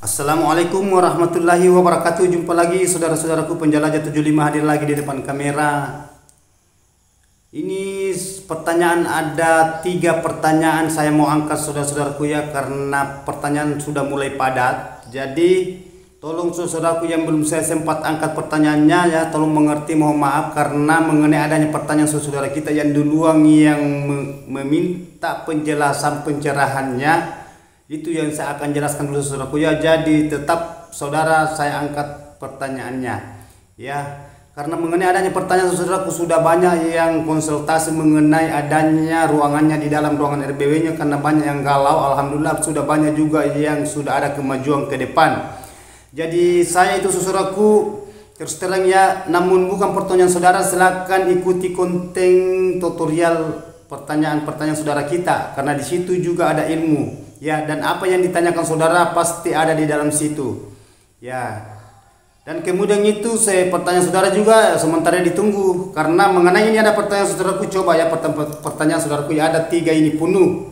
Assalamualaikum warahmatullahi wabarakatuh. Jumpa lagi saudara-saudaraku penjelajah 75 hadir lagi di depan kamera. Ini pertanyaan, ada 3 pertanyaan saya mau angkat saudara-saudaraku ya, karena pertanyaan sudah mulai padat. Jadi tolong saudaraku yang belum saya sempat angkat pertanyaannya ya, tolong mengerti, mohon maaf karena mengenai adanya pertanyaan saudara kita yang duluan yang meminta penjelasan pencerahannya. Itu yang saya akan jelaskan dulu saudaraku ya. Jadi tetap saudara saya angkat pertanyaannya ya, karena mengenai adanya pertanyaan saudaraku sudah banyak yang konsultasi mengenai adanya ruangannya di dalam ruangan RBW nya, karena banyak yang galau. Alhamdulillah sudah banyak juga yang sudah ada kemajuan ke depan. Jadi saya itu saudaraku terus terang ya, namun bukan pertanyaan saudara, silakan ikuti konten tutorial pertanyaan-pertanyaan saudara kita, karena di situ juga ada ilmu ya, dan apa yang ditanyakan saudara pasti ada di dalam situ ya. Dan kemudian itu pertanyaan saudara juga sementara ditunggu, karena mengenai ini ada pertanyaan saudaraku. Coba ya pertanyaan saudaraku ya, ada 3 ini penuh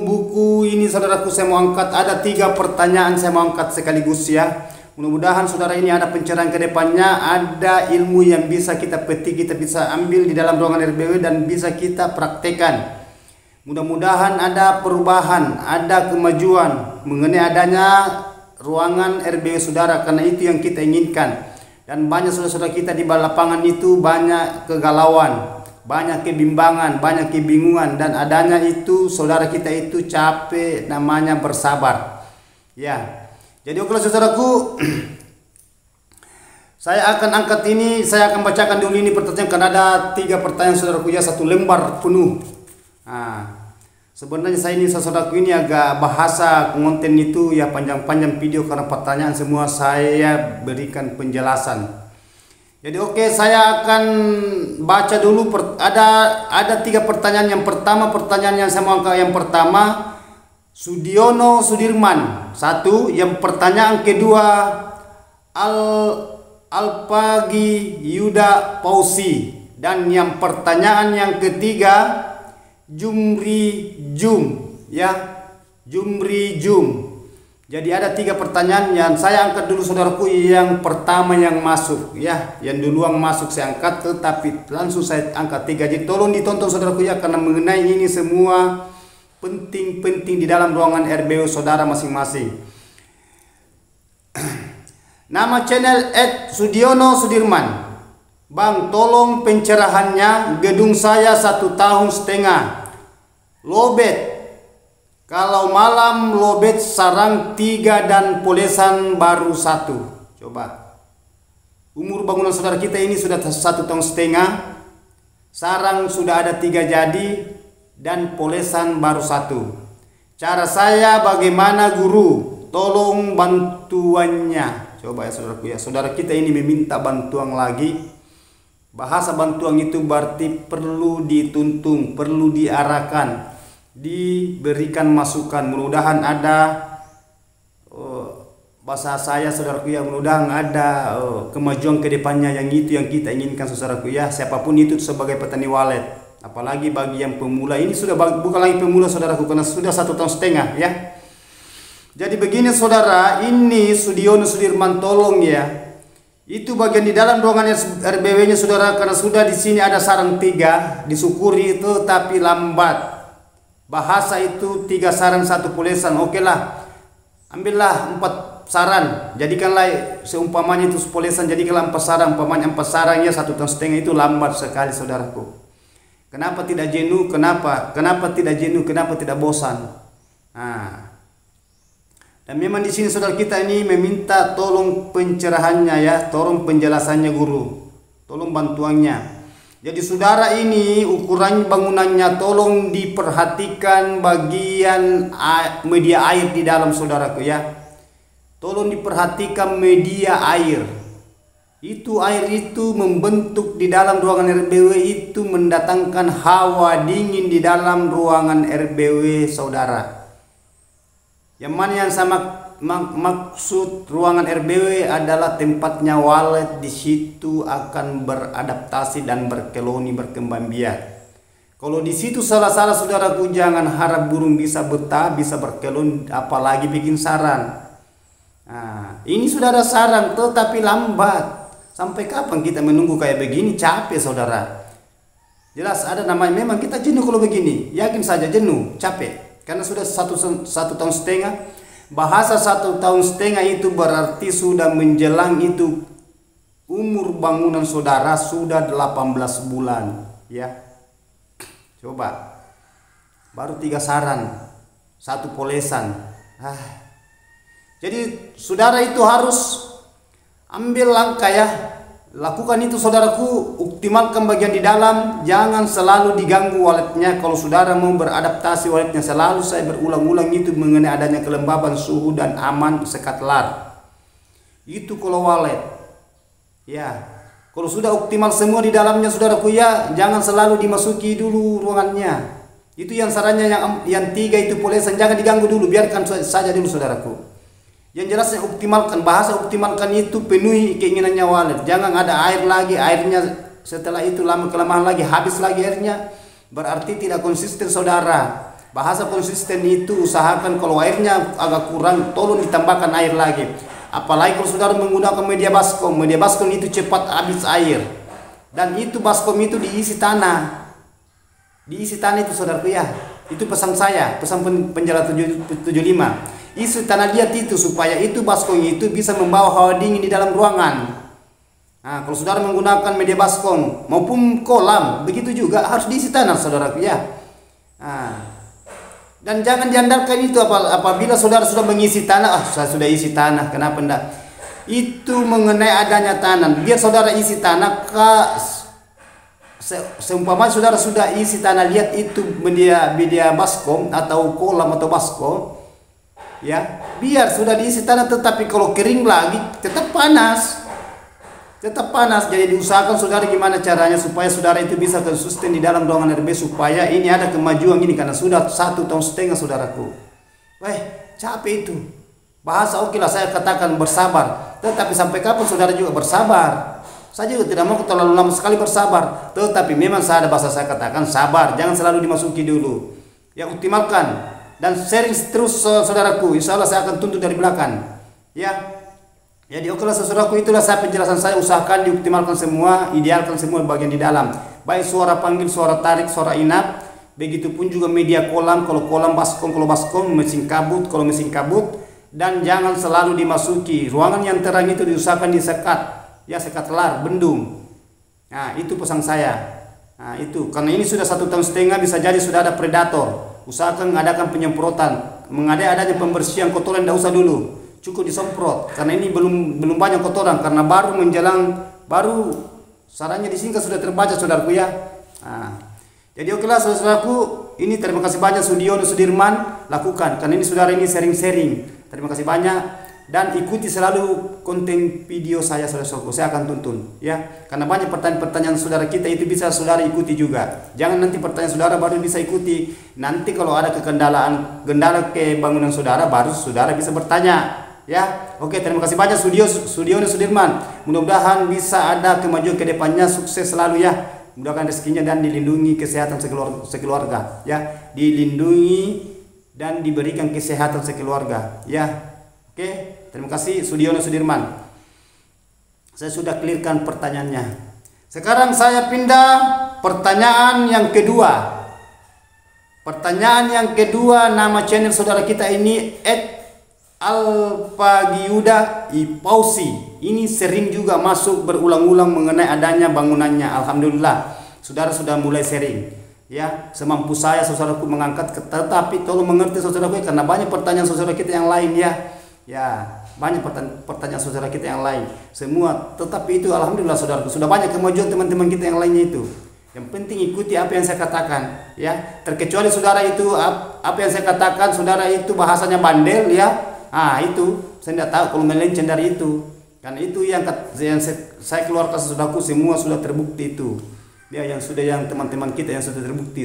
buku ini saudaraku. Saya mau angkat ada 3 pertanyaan, saya mau angkat sekaligus ya. Mudah-mudahan saudara ini ada pencerahan ke depannya, ada ilmu yang bisa kita petik, kita bisa ambil di dalam ruangan RBW dan bisa kita praktekkan. Mudah-mudahan ada perubahan, ada kemajuan mengenai adanya ruangan RBW saudara, karena itu yang kita inginkan. Dan banyak saudara-saudara kita di lapangan itu banyak kegalauan, banyak kebimbangan, banyak kebingungan, dan adanya itu saudara kita itu capek, namanya bersabar ya. Jadi oke saudaraku, saya akan angkat ini, saya akan bacakan dulu ini pertanyaan, karena ada 3 pertanyaan saudaraku ya, 1 lembar penuh. Nah, sebenarnya saya ini saudaraku ini agak bahasa konten itu ya panjang-panjang video, karena pertanyaan semua saya berikan penjelasan. Jadi oke, saya akan baca dulu ada 3 pertanyaan. Yang pertama, pertanyaan yang saya mau angkat yang pertama Sudiono Sudirman 1, yang pertanyaan kedua Alpagi Yuda Pausi, dan yang pertanyaan yang ketiga Jumri Jum ya, Jumri Jum. Jadi ada 3 pertanyaan yang saya angkat dulu saudaraku. Yang pertama yang masuk ya, yang duluan masuk saya angkat, tetapi langsung saya angkat 3. Jadi tolong ditonton saudaraku ya, karena mengenai ini semua penting-penting di dalam ruangan RBW saudara masing-masing. Nama channel @Sudiono Sudirman. Bang, tolong pencerahannya, gedung saya 1,5 tahun lobet, kalau malam lobet sarang 3 dan polesan baru 1. Coba, umur bangunan saudara kita ini sudah 1,5 tahun, sarang sudah ada 3 jadi dan polesan baru 1. Cara saya bagaimana guru, tolong bantuannya. Coba ya saudaraku ya, saudara kita ini meminta bantuan lagi. Bahasa bantuan itu berarti perlu dituntun, perlu diarahkan, diberikan masukan. Mudah-mudahan ada bahasa saya saudaraku ya, mudah-mudahan ada kemajuan ke depannya, yang itu yang kita inginkan saudaraku ya. Siapapun itu sebagai petani walet, apalagi bagi yang pemula, ini sudah bukan lagi pemula saudaraku, karena sudah 1,5 tahun ya. Jadi begini saudara, ini Sudiono Sudirman, tolong ya, itu bagian di dalam ruangan RBW nya saudara, karena sudah di sini ada sarang 3, disyukuri itu tapi lambat. Bahasa itu 3 sarang 1 polesan. Oke lah, ambillah 4 sarang, jadikanlah seumpamanya itu polesan, jadikanlah 4 sarang, umpamanya 4 sarang ya 1,5 tahun, itu lambat sekali saudaraku. Kenapa tidak jenuh? Kenapa tidak jenuh? Kenapa tidak bosan? Nah, dan memang di sini saudara kita ini meminta tolong pencerahannya ya, tolong penjelasannya guru, tolong bantuannya. Jadi saudara ini ukuran bangunannya tolong diperhatikan bagian media air di dalam saudaraku ya. Tolong diperhatikan media air. Itu air itu membentuk di dalam ruangan RBW, itu mendatangkan hawa dingin di dalam ruangan RBW saudara. Yang mana yang sama maksud ruangan RBW adalah tempatnya walet, di situ akan beradaptasi dan berkeloni, berkembang biak. Kalau di situ salah-salah saudaraku, jangan harap burung bisa betah, bisa berkelon, apalagi bikin sarang. Nah, ini sudah ada saran tetapi lambat. Sampai kapan kita menunggu kayak begini? Capek saudara. Jelas ada namanya, memang kita jenuh kalau begini. Yakin saja jenuh, capek. Karena sudah satu tahun setengah. Bahasa 1 tahun setengah itu berarti sudah menjelang itu umur bangunan saudara sudah 18 bulan. Ya, coba. Baru 3 saran, 1 polesan. Jadi saudara itu harus ambil langkah ya. Lakukan itu saudaraku, optimalkan bagian di dalam, jangan selalu diganggu walletnya. Kalau saudara mau beradaptasi walletnya, selalu saya berulang-ulang itu mengenai adanya kelembaban suhu dan aman sekat lar. Itu kalau wallet. Ya, kalau sudah optimal semua di dalamnya saudaraku ya, jangan selalu dimasuki dulu ruangannya. Itu yang sarannya yang 3 itu polesan, jangan diganggu dulu, biarkan saja dulu saudaraku. Yang jelasnya optimalkan, bahasa optimalkan itu penuhi keinginannya wallet. Jangan ada air lagi, airnya setelah itu lama kelamaan lagi habis lagi airnya, berarti tidak konsisten saudara. Bahasa konsisten itu usahakan kalau airnya agak kurang, tolong ditambahkan air lagi. Apalagi kalau saudara menggunakan media baskom itu cepat habis air. Dan itu baskom itu diisi tanah. Diisi tanah itu saudaraku ya. Itu pesan saya, pesan penjara 75. Isi tanah liat itu supaya itu baskom itu bisa membawa hawa dingin di dalam ruangan. Nah, kalau saudara menggunakan media baskom maupun kolam, begitu juga harus diisi tanah saudaraku ya. Nah, dan jangan diandalkan itu apabila saudara sudah mengisi tanah, saya sudah isi tanah, kenapa enggak? Itu mengenai adanya tanah, biar saudara isi tanah seumpama saudara sudah isi tanah, lihat itu media baskom atau kolam atau baskom. Ya, biar sudah diisi tanah, tetapi kalau kering lagi tetap panas. Jadi diusahakan saudara gimana caranya supaya saudara itu bisa konsisten di dalam ruangan RB, supaya ini ada kemajuan ini, karena sudah 1 tahun setengah saudaraku. Capek itu. Bahasa oke lah saya katakan bersabar, tetapi sampai kapan saudara juga bersabar? Saya juga tidak mau terlalu lama sekali bersabar, tetapi memang saya ada bahasa saya katakan sabar, jangan selalu dimasuki dulu. Yang optimalkan dan sharing terus saudaraku, insya Allah saya akan tuntut dari belakang ya. Jadi okelah saudaraku, itulah saya penjelasan saya, usahakan dioptimalkan semua, idealkan semua bagian di dalam, baik suara panggil, suara tarik, suara inap, begitupun juga media kolam, kalau kolam baskom, kalau baskom, mesin kabut, kalau mesin kabut. Dan jangan selalu dimasuki ruangan yang terang itu, diusahakan disekat ya, sekat lar, bendung. Nah, itu pesan saya. Nah, itu karena ini sudah 1 tahun setengah, bisa jadi sudah ada predator. Usahakan mengadakan penyemprotan, adanya pembersihan kotoran, tidak usah dulu, cukup disemprot karena ini belum banyak kotoran, karena baru sarannya di sini sudah terbaca saudaraku ya. Nah, jadi okelah saudaraku, ini terima kasih banyak Sudiono Sudirman, lakukan karena ini saudara ini sharing. Terima kasih banyak. Dan ikuti selalu konten video saya saudara-saudaraku, saya akan tuntun ya, karena banyak pertanyaan-pertanyaan saudara kita itu bisa saudara ikuti juga. Jangan nanti pertanyaan saudara baru bisa ikuti, nanti kalau ada kendala ke bangunan saudara baru saudara bisa bertanya ya. Oke, terima kasih banyak Sudiono Sudirman, mudah-mudahan bisa ada kemajuan ke depannya, sukses selalu ya, mudah-mudahan rezekinya dan dilindungi kesehatan sekeluarga ya, dilindungi dan diberikan kesehatan sekeluarga ya. Oke, terima kasih Sudiono Sudirman. Saya sudah clearkan pertanyaannya. Sekarang saya pindah pertanyaan yang kedua. Pertanyaan yang kedua, nama channel saudara kita ini @alpagiuda ipausi. Ini sering juga masuk berulang-ulang mengenai adanya bangunannya. Alhamdulillah, saudara sudah mulai sharing. Ya, semampu saya saudaraku mengangkat, tetapi tolong mengerti saudaraku karena banyak pertanyaan saudara kita yang lain ya. Ya, banyak pertanyaan saudara kita yang lain semua, tetapi itu alhamdulillah saudaraku sudah banyak kemajuan teman-teman kita yang lainnya itu. Yang penting ikuti apa yang saya katakan ya, terkecuali saudara itu apa yang saya katakan saudara itu bahasanya bandel ya. Itu saya tidak tahu kalau melenceng dari itu, karena itu yang saya keluarkan saudaraku semua sudah terbukti itu ya, yang teman-teman kita yang sudah terbukti.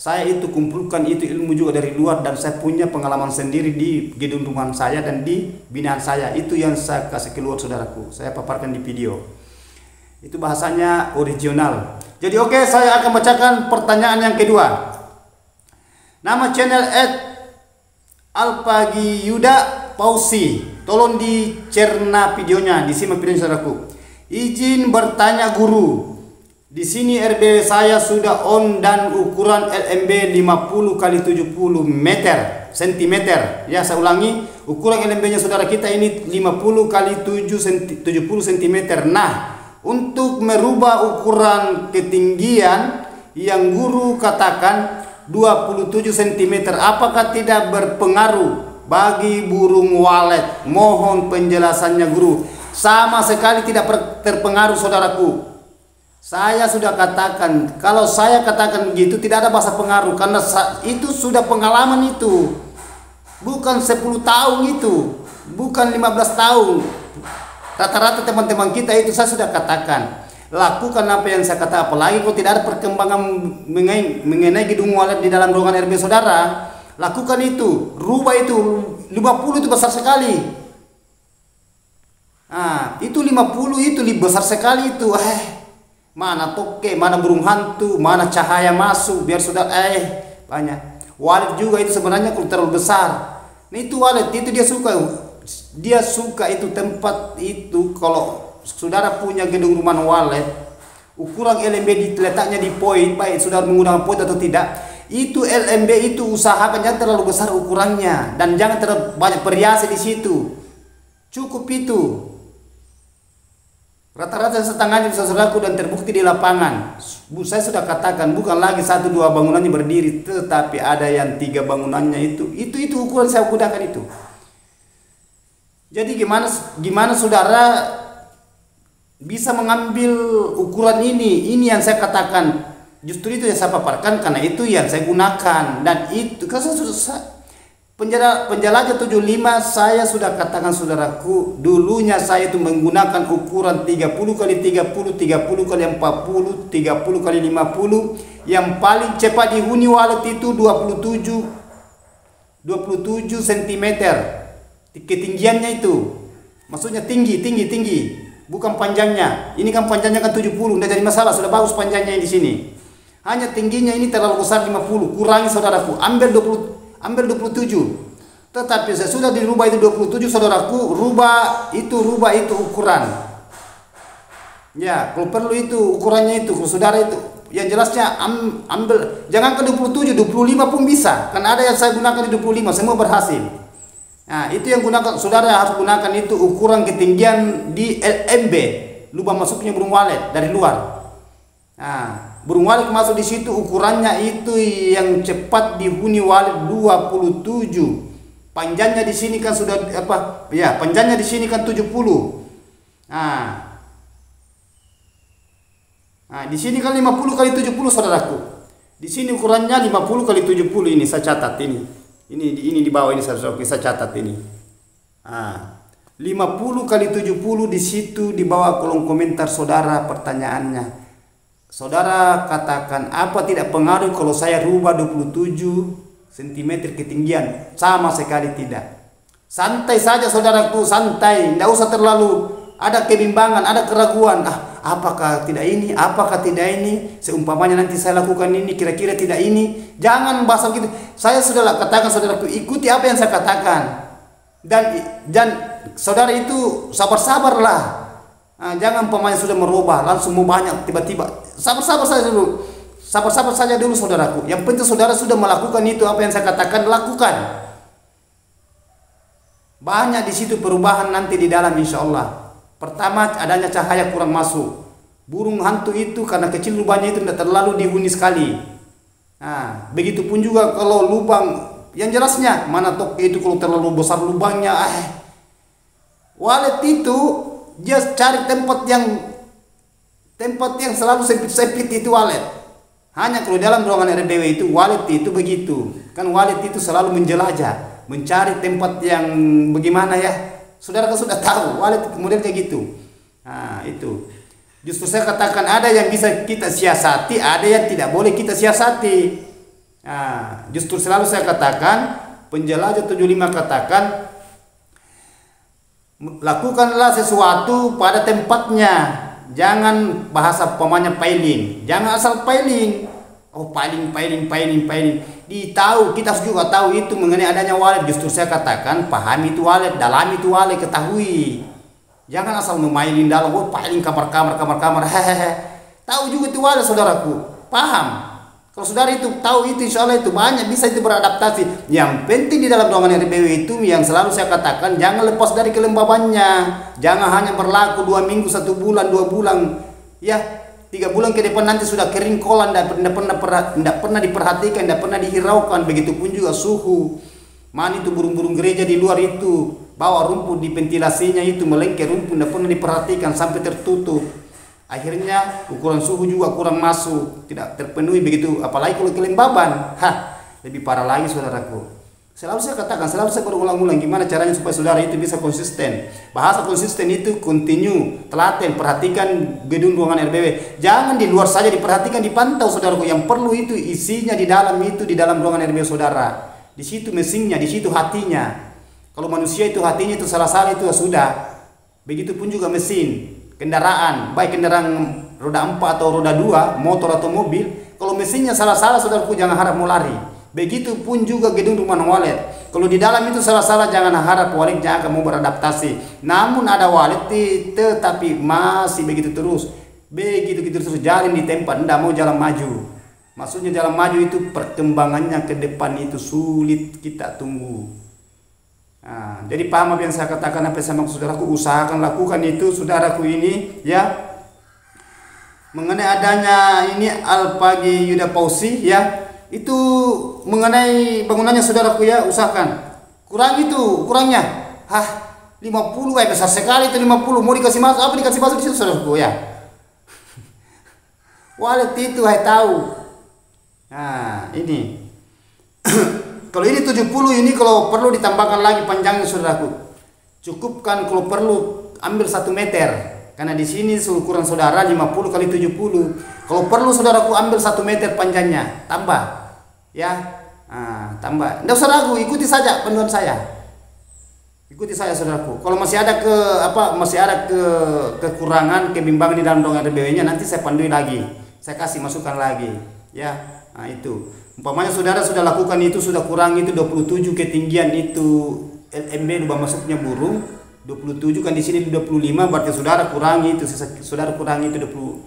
Saya itu kumpulkan itu ilmu juga dari luar, dan saya punya pengalaman sendiri di gedung rumah saya dan di binaan saya. Itu yang saya kasih keluar saudaraku, saya paparkan di video. Itu bahasanya original. Jadi oke, saya akan bacakan pertanyaan yang kedua. Nama channel @alpagiuda Pausi. Tolong dicerna videonya, disimak videonya saudaraku. Izin bertanya guru. Di sini RBW saya sudah on dan ukuran LMB 50 kali 70 meter cm. Ya, saya ulangi, ukuran LMB-nya saudara kita ini 50 kali 70 cm. Nah, untuk merubah ukuran ketinggian yang guru katakan 27 cm, apakah tidak berpengaruh bagi burung walet? Mohon penjelasannya guru. Sama sekali tidak terpengaruh saudaraku. Saya sudah katakan, kalau saya katakan begitu tidak ada bahasa pengaruh, karena itu sudah pengalaman itu. Bukan 10 tahun itu, bukan 15 tahun. Rata-rata teman-teman kita itu saya sudah katakan. Lakukan apa yang saya kata, apalagi kalau tidak ada perkembangan mengenai gedung walet di dalam ruangan RB saudara. Lakukan itu, rubah itu, 50 itu besar sekali. Nah, itu 50 itu besar sekali itu. Mana toke, mana burung hantu, mana cahaya masuk biar sudah banyak. Walet juga itu sebenarnya kalau terlalu besar. Nah, itu walet itu dia suka itu tempat itu. Kalau saudara punya gedung rumah walet, ukuran LMB letaknya di poin, baik saudara menggunakan poin atau tidak, itu LMB itu usahakan jangan terlalu besar ukurannya dan jangan terlalu banyak periasi di situ. Cukup itu. Rata-rata setengahnya saudaraku dan terbukti di lapangan. Saya sudah katakan bukan lagi 1-2 bangunannya berdiri, tetapi ada yang 3 bangunannya itu ukuran saya gunakan itu. Jadi gimana saudara bisa mengambil ukuran ini? Ini yang saya katakan. Justru itu yang saya paparkan karena itu yang saya gunakan dan itu karena penjelajah 75 saya sudah katakan saudaraku, dulunya saya itu menggunakan ukuran 30 kali 30, 30 kali 40, 30 kali 50. Yang paling cepat dihuni walet itu 27 cm ketinggiannya itu. Maksudnya tinggi, bukan panjangnya. Ini kan panjangnya kan 70, tidak jadi masalah, sudah bagus panjangnya di sini. Hanya tingginya ini terlalu besar 50, kurangi saudaraku, ambil 27. Tetapi saya sudah dirubah itu 27 saudaraku, rubah itu ukuran. Ya, kalau perlu itu ukurannya itu, kalau saudara itu yang jelasnya ambil, jangan ke 27, 25 pun bisa. Kan ada yang saya gunakan di 25, semua berhasil. Nah, itu yang gunakan saudara harus gunakan itu ukuran ketinggian di LMB, lubang masuknya burung walet dari luar. Nah, burung walet masuk di situ ukurannya itu yang cepat dihuni walet 27. Panjangnya di sini kan sudah panjangnya di sini kan 70. Nah, di sini kan 50 kali 70 saudaraku. Di sini ukurannya 50 kali 70 ini saya catat ini. Ini di bawah ini saudaraku saya catat ini. 50 kali 70 di situ di bawah kolom komentar saudara pertanyaannya. Saudara katakan apa tidak pengaruh kalau saya rubah 27 cm ketinggian? Sama sekali tidak. Santai saja saudaraku, santai, tidak usah terlalu ada kebimbangan, ada keraguan. Apakah tidak ini, apakah tidak ini, seumpamanya nanti saya lakukan ini, kira-kira tidak ini. Jangan bahasa gitu. Saya sudah katakan saudaraku, ikuti apa yang saya katakan. Dan saudara itu sabar-sabarlah. Jangan umpamanya sudah merubah langsung mau banyak tiba-tiba. Sabar-sabar saja dulu. Sabar-sabar saja dulu saudaraku. Yang penting saudara sudah melakukan itu apa yang saya katakan, lakukan. Banyak di situ perubahan nanti di dalam insya Allah. Pertama, adanya cahaya kurang masuk. Burung hantu itu karena kecil lubangnya itu tidak terlalu dihuni sekali. Begitupun juga kalau lubang yang jelasnya mana toke itu kalau terlalu besar lubangnya, walet itu dia cari tempat yang selalu sempit-sempit itu walet. Hanya kalau dalam ruangan RBW itu walet itu begitu. Kan walet itu selalu menjelajah, mencari tempat yang bagaimana ya. Saudara kan sudah tahu walet kemudian kayak gitu. Itu. Justru saya katakan ada yang bisa kita siasati, ada yang tidak boleh kita siasati. Justru selalu saya katakan, penjelajah 75 katakan, lakukanlah sesuatu pada tempatnya. Jangan bahasa pemanya piling, jangan asal piling. Oh, paling. Ditahu, kita juga tahu itu mengenai adanya walet. Justru saya katakan pahami itu walet, dalami itu walet, ketahui. Jangan asal memainin dalam, oh paling kamar. Hehehe. Tahu juga itu walet saudaraku. Paham? Kalau saudara itu tahu itu, insya Allah itu banyak bisa itu beradaptasi. Yang penting di dalam ruangan RBW itu yang selalu saya katakan, jangan lepas dari kelembabannya. Jangan hanya berlaku 2 minggu, 1 bulan, 2 bulan. Ya, 3 bulan ke depan nanti sudah kering kolan, tidak pernah diperhatikan, tidak pernah dihiraukan. Begitupun juga suhu. Mana itu burung-burung gereja di luar itu, bawa rumput di ventilasinya itu, melengket rumput, tidak pernah diperhatikan sampai tertutup. Akhirnya ukuran suhu juga kurang masuk, tidak terpenuhi begitu. Apalagi kalau kelembaban, lebih parah lagi saudaraku. Selalu saya katakan, selalu saya berulang-ulang gimana caranya supaya saudara itu bisa konsisten. Bahasa konsisten itu continue, telaten, perhatikan gedung ruangan RBW. Jangan di luar saja diperhatikan, dipantau saudaraku. Yang perlu itu isinya di dalam itu, di dalam ruangan RBW saudara. Di situ mesinnya, di situ hatinya. Kalau manusia itu hatinya itu salah-salah itu sudah. Begitupun juga mesin. Kendaraan, baik kendaraan roda 4 atau roda 2, motor atau mobil, kalau mesinnya salah-salah saudaraku jangan harap mau lari. Begitupun juga gedung rumah walet. Kalau di dalam itu salah-salah jangan harap waletnya akan mau beradaptasi. Namun ada walet tetapi masih begitu terus. Begitu terus jalan di tempat, tidak mau jalan maju. Maksudnya jalan maju itu perkembangannya ke depan itu sulit kita tunggu. Nah, jadi paham apa yang saya katakan, apa sama saudaraku, usahakan lakukan itu saudaraku ini ya. Mengenai adanya ini Al-Pagi Yuda Pausi ya, itu mengenai bangunannya saudaraku ya, usahakan kurangnya 50 besar sekali itu 50, mau dikasih masuk apa, dikasih masuk di situ saudaraku ya. Walet itu tahu. Nah ini kalau ini 70 ini kalau perlu ditambahkan lagi panjangnya saudaraku. Cukupkan kalau perlu ambil 1 meter. Karena di sini ukuran saudara 50 kali 70. Kalau perlu saudaraku ambil 1 meter panjangnya, tambah. Ya. Tambah. Enggak usah ragu, ikuti saja panduan saya. Ikuti saya saudaraku. Kalau masih ada kekurangan, kebimbangan di dalam ruangan RBW-nya nanti saya pandui lagi. Saya kasih masukan lagi. Ya. Nah itu. Umpamanya saudara sudah lakukan itu, sudah kurang itu 27 ketinggian itu LMB lubang masuknya burung 27, kan di sini 25, berarti saudara kurangi itu, saudara kurangi itu 20,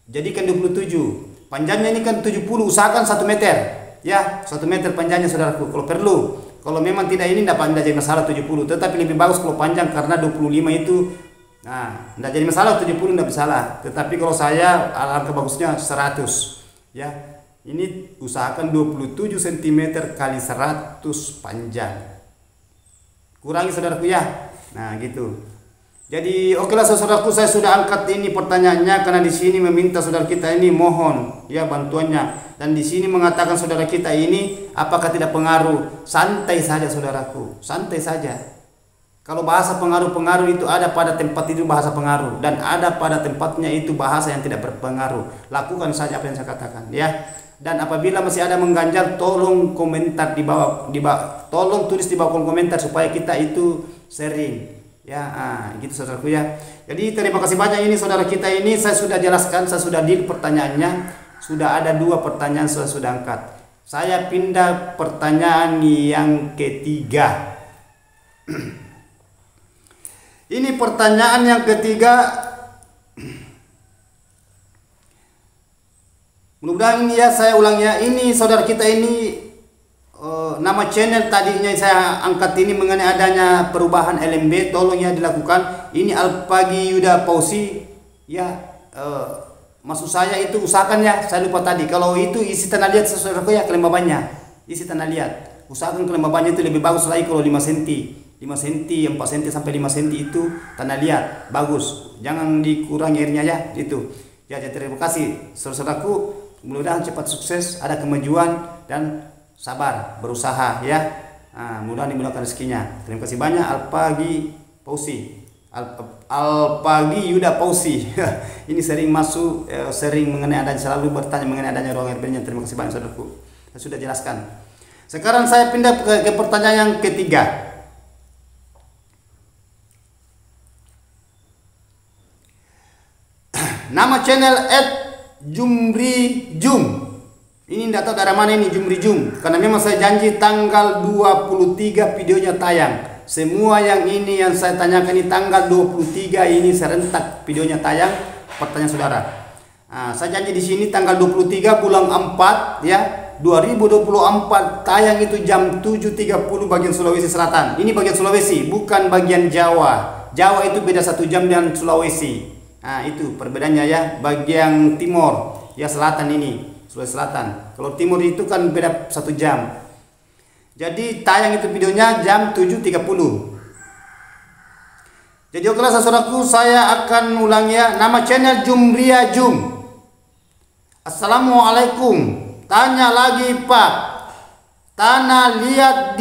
jadikan 27. Panjangnya ini kan 70, usahakan 1 meter ya, 1 meter panjangnya saudaraku kalau perlu. Kalau memang tidak ini tidak jadi masalah 70, tetapi lebih bagus kalau panjang karena 25 itu tidak jadi masalah, 70 tidak masalah. Tetapi kalau saya alangkah bagusnya 100 ya. Ini usahakan 27 cm kali 100 panjang. Kurangi saudaraku ya. Nah, gitu. Jadi okelah saudaraku, saya sudah angkat ini pertanyaannya karena di sini meminta saudara kita ini mohon ya bantuannya, dan di sini mengatakan saudara kita ini apakah tidak pengaruh. Santai saja saudaraku, santai saja. Kalau bahasa pengaruh-pengaruh itu ada pada tempat itu bahasa pengaruh, dan ada pada tempatnya itu bahasa yang tidak berpengaruh. Lakukan saja apa yang saya katakan ya. Dan apabila masih ada mengganjal, tolong komentar di bawah, tolong tulis di bawah kolom komentar supaya kita itu sharing ya. Gitu saudaraku ya. Jadi terima kasih banyak ini saudara kita ini, saya sudah jelaskan, saya sudah deal pertanyaannya, sudah ada 2 pertanyaan saya sudah angkat. Saya pindah pertanyaan yang ketiga. Ini pertanyaan yang ketiga. Mudah-mudahan ini ya, saya ulang ya. Ini saudara kita ini nama channel tadinya saya angkat ini mengenai adanya perubahan LMB, tolong ya dilakukan. Ini Al-Pagi Yuda Pausi ya. Maksud saya itu usahakan ya, saya lupa tadi. Kalau itu isi tanah liat saudaraku ya, kelembabannya. Isi tanah liat. Usahakan kelembabannya itu lebih bagus lagi kalau 5 cm. 5 cm, 4 cm sampai 5 cm itu tanah liat, bagus. Jangan dikurangi airnya ya, itu. Ya, terima kasih saudaraku. Mudah-mudahan cepat sukses, ada kemajuan dan sabar, berusaha ya. Mudah-mudahan dimudahkan rezekinya. Terima kasih banyak Al-Pagi Pausi. Al-Pagi Yuda Pausi. Ini sering masuk, sering mengenai adanya, selalu bertanya mengenai adanya ruang RB-nya. Terima kasih banyak saudaraku. Saya sudah jelaskan. Sekarang saya pindah ke pertanyaan yang ketiga. Nama channel @jumrijum. Ini tidak tahu dari mana ini Jum, karena memang saya janji tanggal 23 videonya tayang. Semua yang ini yang saya tanyakan ini tanggal 23 ini serentak videonya tayang pertanyaan saudara. Nah, saya janji di sini tanggal 23 bulan 4 ya 2024 tayang itu jam 7.30 bagian Sulawesi Selatan. Ini bagian Sulawesi, bukan bagian Jawa. Jawa itu beda 1 jam dengan Sulawesi. Nah, itu perbedaannya ya. Bagian timur ya selatan ini. Sulawesi Selatan. Kalau timur itu kan beda 1 jam. Jadi tayang itu videonya jam 7.30. Jadi okelah saudaraku, saya akan ulangi ya. Nama channel Jumria Jum. Assalamualaikum. Tanya lagi Pak. Tanah liat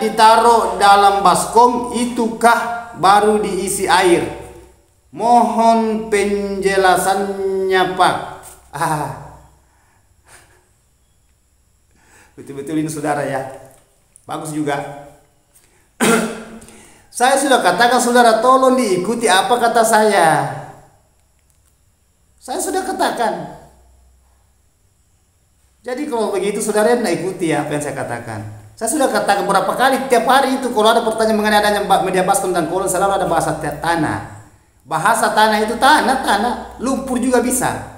ditaruh dalam baskom itukah baru diisi air? Mohon penjelasannya Pak. Betul-betul ini saudara ya, bagus juga. Saya sudah katakan saudara, tolong diikuti apa kata saya. Saya sudah katakan. Jadi kalau begitu saudara tidak ikuti apa yang saya katakan. Saya sudah katakan berapa kali tiap hari itu kalau ada pertanyaan mengenai adanya media baskom dan kolon selalu ada bahasa tanah. Bahasa tanah itu tanah, lumpur juga bisa.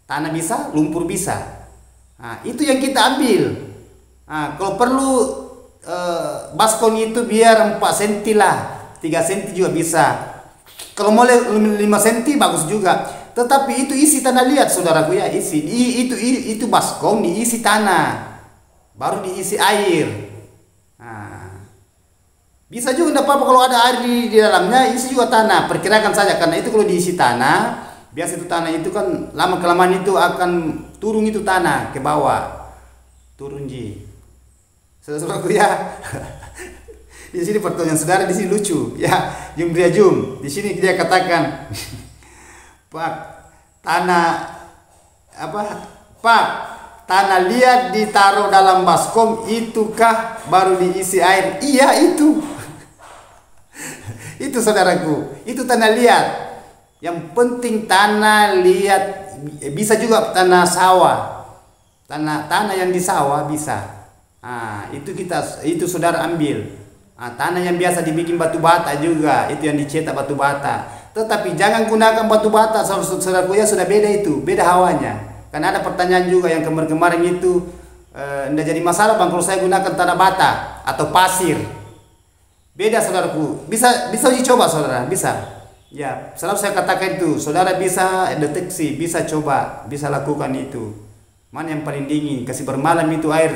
Tanah bisa, lumpur bisa. Nah, itu yang kita ambil. Nah, kalau perlu baskom itu biar 4 cm lah, 3 cm juga bisa. Kalau mau 5 cm bagus juga. Tetapi itu isi tanah liat saudaraku ya, isi. Itu baskom diisi tanah, baru diisi air. Nah, bisa juga tidak apa-apa kalau ada air di dalamnya, isi juga tanah. Perkirakan saja karena itu kalau diisi tanah. Biasa itu tanah itu kan lama kelamaan itu akan turun itu tanah ke bawah. Turun ji. Saudaraku ya. Di sini pertanyaan saudara di sini lucu ya. Jumria Jum. Di sini dia katakan Pak, Pak, tanah liat ditaruh dalam baskom itukah baru diisi air? Iya itu. Itu saudaraku. Itu tanah liat. Yang penting tanah liat, bisa juga tanah sawah, tanah yang di sawah bisa. Nah, itu saudara ambil. Nah, tanah yang biasa dibikin batu bata juga, itu yang dicetak batu bata. Tetapi jangan gunakan batu bata, saudaraku ya, sudah beda itu, beda hawanya. Karena ada pertanyaan juga yang kemarin itu tidak jadi masalah bang kalau saya gunakan tanah bata atau pasir. Beda saudaraku, bisa dicoba saudara, bisa. Ya, selalu saya katakan itu, saudara bisa deteksi, bisa coba, bisa lakukan itu. Mana yang paling dingin, kasih bermalam itu air,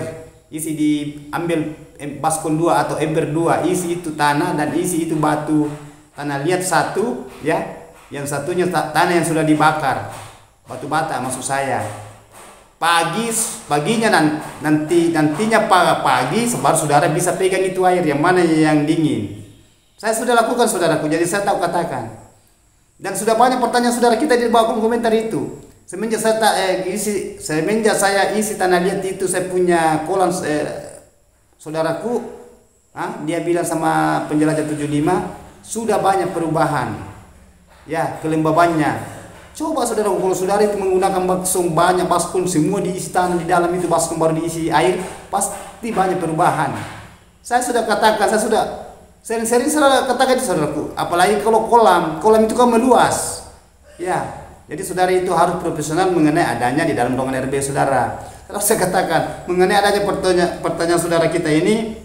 isi diambil baskom 2 atau ember 2, isi itu tanah dan isi itu batu. Tanah liat 1, ya, yang satunya tanah yang sudah dibakar, batu bata maksud saya. Paginya nantinya pagi, baru saudara bisa pegang itu air yang mana yang dingin. Saya sudah lakukan saudaraku, jadi saya tahu katakan. Dan sudah banyak pertanyaan saudara kita di bawah komentar itu. Semenjak saya isi tanah liat itu, saya punya kolam saudaraku, dia bilang sama penjelajah 75 sudah banyak perubahan. Ya, kelembabannya. Coba saudara, kalau saudara itu menggunakan banyak baskom semua diisi tanah di dalam itu baskom baru diisi air, pasti banyak perubahan. Saya sudah katakan, saya sudah sering-sering saudara katakan itu saudaraku, apalagi kalau kolam itu kan meluas. Ya, jadi saudara itu harus profesional mengenai adanya di dalam ruangan RB saudara. Kalau saya katakan mengenai adanya pertanyaan saudara kita ini,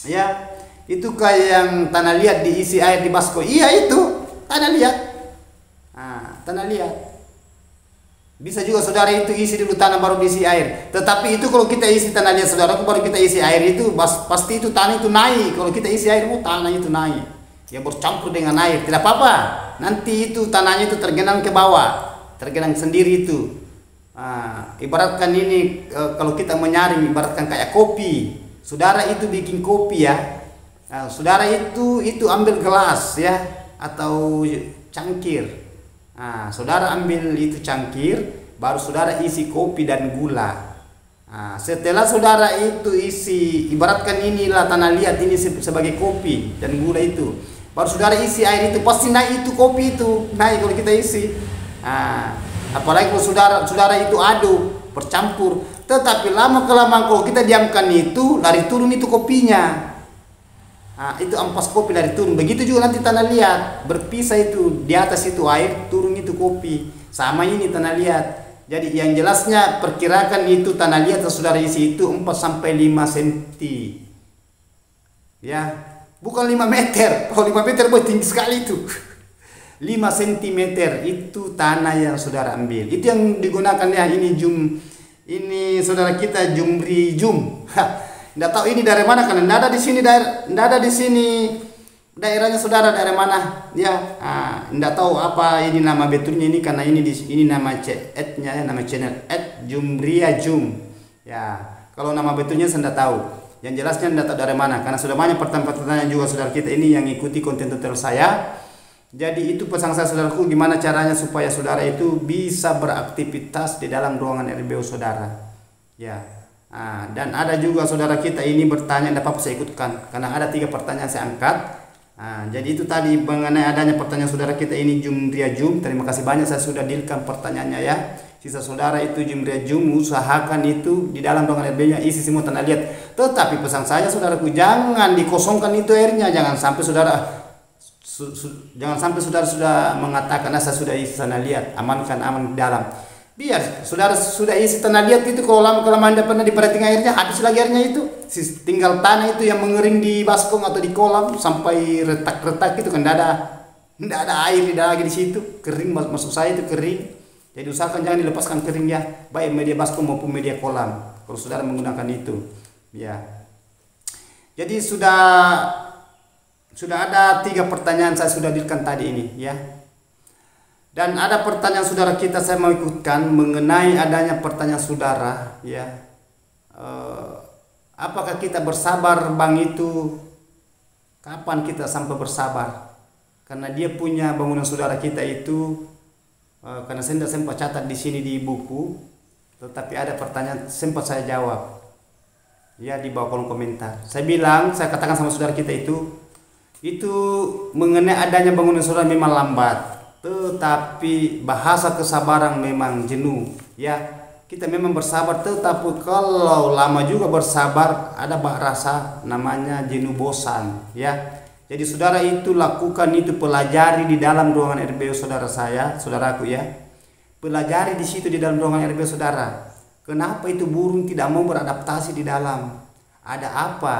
ya itu kayak yang tanah liat diisi air di baskom. Iya itu tanah liat. Tanah liat. Bisa juga saudara itu isi dulu tanah baru diisi air. Tetapi itu kalau kita isi tanah liat saudara baru kita isi air itu pasti itu tanah itu naik. Kalau kita isi air tanah itu naik. Ya bercampur dengan air, tidak apa-apa. Nanti itu tanahnya itu tergenang ke bawah, tergenang sendiri itu. Ibaratkan ini kalau kita menyaring, ibaratkan kayak kopi. Saudara itu bikin kopi ya. Saudara itu ambil gelas ya atau cangkir. Saudara ambil itu cangkir, baru saudara isi kopi dan gula. Setelah saudara itu isi, ibaratkan inilah tanah liat ini sebagai kopi dan gula itu, baru saudara isi air itu, pasti naik itu kopi itu naik kalau kita isi. Apalagi kalau saudara itu aduk, bercampur. Tetapi lama kelamaan kalau kita diamkan itu, lari turun itu kopinya. Nah, itu ampas kopi lari turun. Begitu juga nanti tanah liat, berpisah itu di atas itu air, turun itu kopi. Sama ini tanah liat. Jadi yang jelasnya perkirakan itu tanah liat saudara isi itu 4 sampai 5 cm. Ya, bukan 5 meter. Kalau 5 meter boleh tinggi sekali itu. 5 cm itu tanah yang saudara ambil. Itu yang digunakan ya, ini saudara kita Jumri Jum. Nggak tahu ini dari mana, karena nggak ada di sini daerahnya saudara dari mana ya. Nggak tahu apa ini nama betulnya ini, karena ini nama nya, nama channel Jumria Jum ya. Kalau nama betulnya saya nggak tahu, yang jelasnya nggak tahu dari mana, karena sudah banyak pertanyaan juga saudara kita ini yang ikuti konten tutorial saya. Jadi itu pesan saya saudaraku, gimana caranya supaya saudara itu bisa beraktivitas di dalam ruangan RBU saudara ya. Dan ada juga saudara kita ini bertanya, dapat saya ikutkan karena ada 3 pertanyaan saya angkat. Jadi itu tadi mengenai adanya pertanyaan saudara kita ini Jumria Jum. Terima kasih banyak, saya sudah dealkan pertanyaannya ya. Sisa saudara itu Jumria Jum, usahakan itu di dalam ruangan RBU nya isi semua tanah liat. Tetapi pesan saya saudaraku, jangan dikosongkan itu airnya, jangan sampai saudara sudah mengatakan saya sudah isi tanah liat, aman di dalam. Biar saudara sudah isi tanah liat itu, kalau lama kelamaan tidak pernah diperhatiin airnya, habis lagi airnya itu. Tinggal tanah itu yang mengering di baskom atau di kolam sampai retak-retak itu kan, tidak ada air lagi di situ, kering, maksud saya itu kering. Jadi usahakan jangan dilepaskan kering ya, baik media baskom maupun media kolam kalau saudara menggunakan itu ya. Jadi sudah ada 3 pertanyaan saya sudah dealkan tadi ini ya. Dan ada pertanyaan saudara kita saya mau ikutkan mengenai adanya pertanyaan saudara ya. Apakah kita bersabar Bang itu? Kapan kita sampai bersabar? Karena dia punya bangunan saudara kita itu, karena saya tidak sempat catat di sini di buku, tetapi ada pertanyaan sempat saya jawab ya di bawah kolom komentar. Saya katakan sama saudara kita itu mengenai adanya bangunan saudara memang lambat, tetapi bahasa kesabaran memang jenuh ya. Kita memang bersabar, tetapi kalau lama juga bersabar ada rasa namanya jenuh, bosan ya. Jadi saudara itu lakukan itu, pelajari di dalam ruangan RBU saudaraku ya. Pelajari di situ di dalam ruangan RBU saudara. Kenapa itu burung tidak mau beradaptasi di dalam? Ada apa?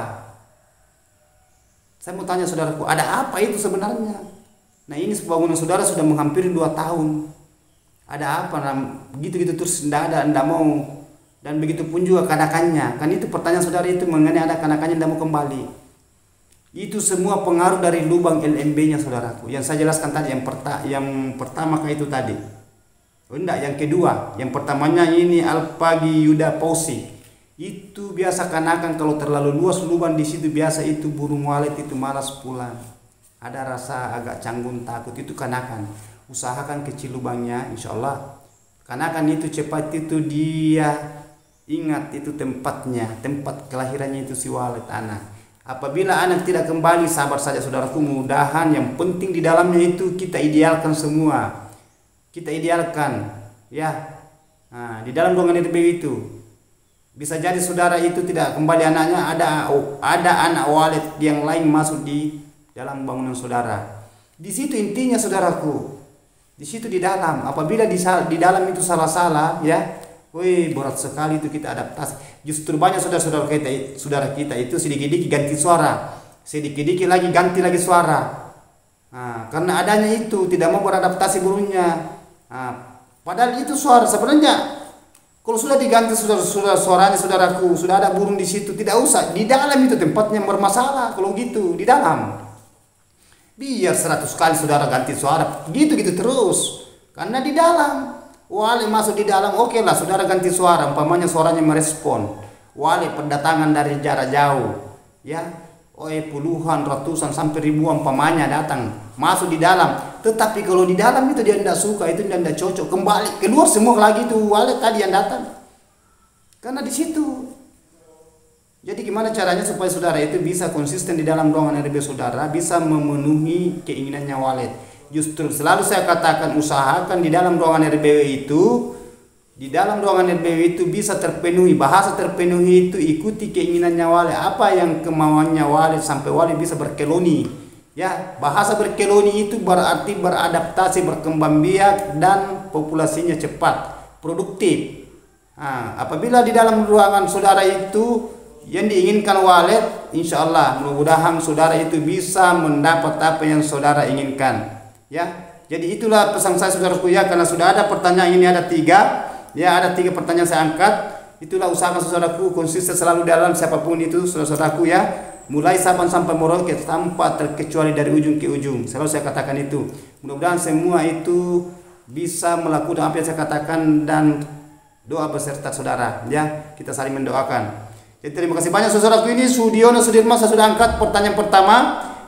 Saya mau tanya saudaraku, ada apa itu sebenarnya? Nah, ini bangunan saudara sudah menghampiri 2 tahun. Ada apa? Gitu-gitu terus tidak mau. Dan begitu pun juga kanakannya. Kan itu pertanyaan saudara itu mengenai ada kanakannya tidak mau kembali. Itu semua pengaruh dari lubang LMB-nya saudaraku. Yang saya jelaskan tadi, yang pertama itu tadi. Yang kedua, yang pertamanya ini Alpagi Yuda Pausi. Itu biasa kanakan kalau terlalu luas lubang di situ, biasa itu burung walet itu malas pulang. Ada rasa agak canggung, takut, itu kanakan. Usahakan kecil lubangnya, insya Allah. Kanakan itu cepat itu dia ingat itu tempatnya, tempat kelahirannya itu si walet anak. Apabila anak tidak kembali, sabar saja saudaraku, mudahan yang penting di dalamnya itu kita idealkan semua. Kita idealkan ya. Di dalam ruangan RBU itu bisa jadi saudara itu tidak kembali anaknya, ada anak walet yang lain masuk di dalam bangunan saudara. Di situ intinya saudaraku. Di situ di dalam, apabila di dalam itu salah-salah ya, berat sekali itu kita adaptasi. Justru banyak saudara kita itu sedikit-sedikit ganti suara, sedikit-sedikit lagi ganti lagi suara. Karena adanya itu tidak mau beradaptasi burungnya. Padahal itu suara sebenarnya kalau sudah diganti suaranya saudaraku, sudah ada burung di situ, tidak usah di dalam itu tempatnya bermasalah. Kalau gitu di dalam, biar 100 kali saudara ganti suara gitu terus, karena di dalam wali masuk di dalam, oke lah saudara ganti suara, umpamanya suaranya merespon wali pendatangan dari jarak jauh ya, puluhan, ratusan sampai ribuan umpamanya datang masuk di dalam. Tetapi kalau di dalam itu dia tidak suka, itu dia tidak cocok, kembali keluar semua lagi itu wali tadi yang datang, karena di situ. Jadi gimana caranya supaya saudara itu bisa konsisten di dalam ruangan RBU saudara, bisa memenuhi keinginannya walet. Justru selalu saya katakan usahakan di dalam ruangan RBW itu, bisa terpenuhi, bahasa terpenuhi itu ikuti keinginannya wali, apa yang kemauannya wali sampai wali bisa berkeloni. Ya, bahasa berkeloni itu berarti beradaptasi, berkembang biak dan populasinya cepat, produktif. Nah, apabila di dalam ruangan saudara itu yang diinginkan walet, insya Allah mudah-mudahan saudara itu bisa mendapat apa yang saudara inginkan. Ya, jadi itulah pesan saya saudaraku ya, karena sudah ada pertanyaan ini ada 3. Ya, ada 3 pertanyaan saya angkat. Itulah usahakan saudaraku konsisten selalu dalam siapapun itu saudaraku ya. Mulai Sabang sampai Merauke tanpa terkecuali dari ujung ke ujung. Selalu saya katakan itu. Mudah-mudahan semua itu bisa melakukan apa yang saya katakan dan doa beserta saudara ya. Kita saling mendoakan. Jadi terima kasih banyak saudaraku, ini Sudiono Sudirman saya sudah angkat pertanyaan pertama.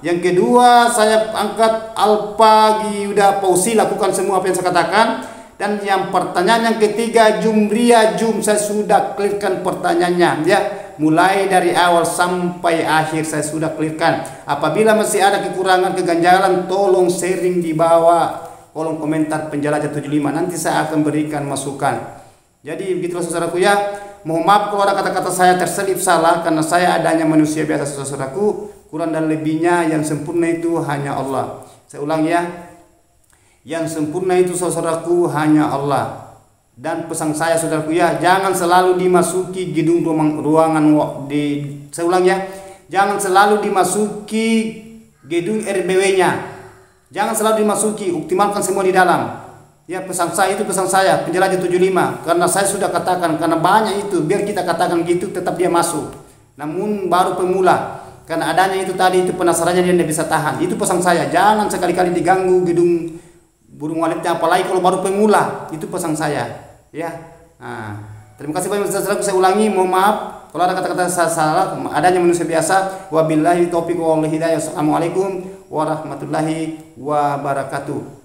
Yang kedua saya angkat Alpa Giuda Pausi, lakukan semua apa yang saya katakan. Dan yang pertanyaan yang ketiga Jumria Jum, saya sudah clearkan pertanyaannya ya, mulai dari awal sampai akhir saya sudah clearkan. Apabila masih ada kekurangan keganjalan, tolong sharing di bawah kolom komentar Penjelajah 75, nanti saya akan berikan masukan. Jadi begitulah saudaraku ya. Mohon maaf kalau ada kata-kata saya terselip salah, karena saya adanya manusia biasa saudaraku. Kurang dan lebihnya, yang sempurna itu hanya Allah. Saya ulang ya, yang sempurna itu saudaraku hanya Allah. Dan pesan saya saudaraku ya, jangan selalu dimasuki gedung ruangan saya ulang ya, jangan selalu dimasuki gedung RBW-nya. Jangan selalu dimasuki, optimalkan semua di dalam. Ya, pesan saya itu pesan saya Penjelajah 75, karena saya sudah katakan, karena banyak itu biar kita katakan gitu tetap dia masuk. Namun baru pemula, karena adanya itu tadi itu penasarannya dia tidak bisa tahan. Itu pesan saya, jangan sekali-kali diganggu gedung burung waletnya, apalagi kalau baru pemula. Itu pesan saya ya. Nah, terima kasih banyak saudaraku, saya ulangi, mohon maaf kalau ada kata-kata saya salah, adanya manusia biasa. Wabillahi taufiq wal hidayah. Assalamualaikum warahmatullahi wabarakatuh.